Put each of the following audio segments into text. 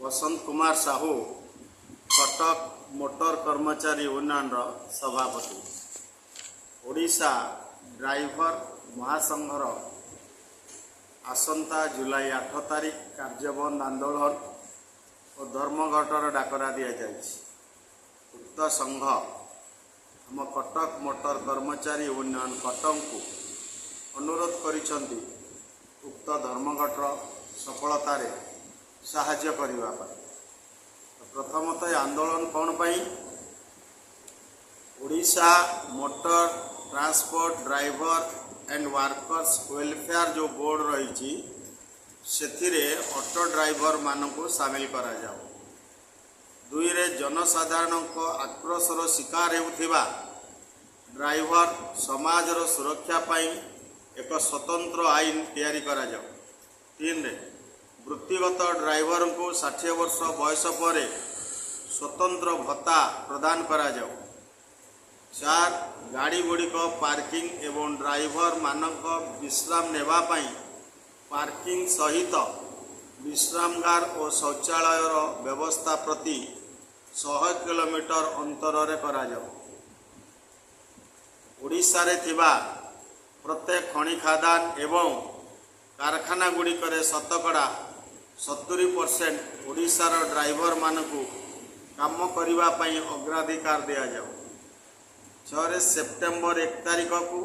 वसंत Kumar Sahu Cuttack motor कर्मचारी union सभापति Odisha driver महासंघर आसंता जुलाई 8 तारिख कार्यबंद आंदोलन और धर्मघटर डाकरा दि जाए। उक्त संघ आम कटक मोटर कर्मचारी यूनियन कटक को अनुरोध करिसेंती उक्त धर्मघटर सफलतार साहाय्य करने। प्रथमतः आंदोलन कौन पाई Odisha motor transport driver and workers welfare जो बोर्ड रही से ऑटो ड्राइवर मानक सामिल करा जाओ। दुई रे जनसाधारण को आक्रोशर शिकार होउथिबा ड्राइवर समाजर सुरक्षा पाई एक स्वतंत्र आईन तैयारी करा जाओ। तीन रे वृत्तिगत ड्राइवर को 60 वर्ष बयस पर स्वतंत्र भत्ता प्रदान करा जाओ। 4 गाड़ी गुड़िक पार्किंग एवं ड्राइवर मानक विश्राम नेबा पाई पार्किंग सहित विश्रामगार और शौचालय व्यवस्था प्रति 100 किलोमीटर अंतर रे करा जाओ। ओडिशा रे थिबा प्रत्येक खनि खादान एवं कारखाना गुड़िक शतकड़ा 70% ओडिशार ड्राइवर मानकु काम करिबा पई अग्राधिकार दिया जाओ। 6 सेप्टेम्बर 1 तारिख को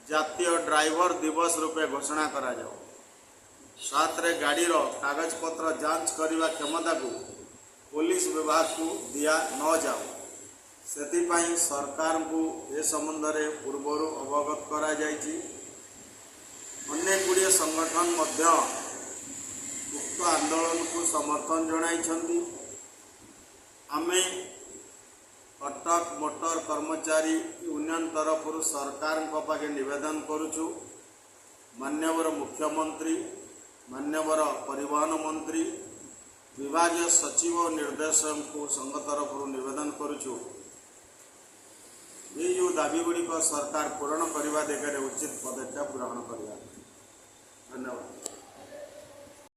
जातीय ड्राइवर दिवस रूपे घोषणा करा जाओ। 7 गाड़ी कागज पत्र जांच करने क्षमता को पुलिस विभाग को दिया न जाओ। से सरकार को ए संबंध में पूर्वर अवगत करा जायछि। अनेक गुड़िए संगठन मध्य उक्त आंदोलन को समर्थन जणाइछन्ति। आमे कटक मोटर कर्मचारी यूनियन तरफ सरकार पाखे निवेदन करुचु मान्यवर मुख्यमंत्री मान्यवर परिवहन मंत्री विभागीय सचिव और निर्देशक को संघ तरफ निवेदन करुचु ये जो दाबी गुड़िक सरकार पूरण करने दिगरे उचित पदक्षेप ग्रहण करिया। धन्यवाद।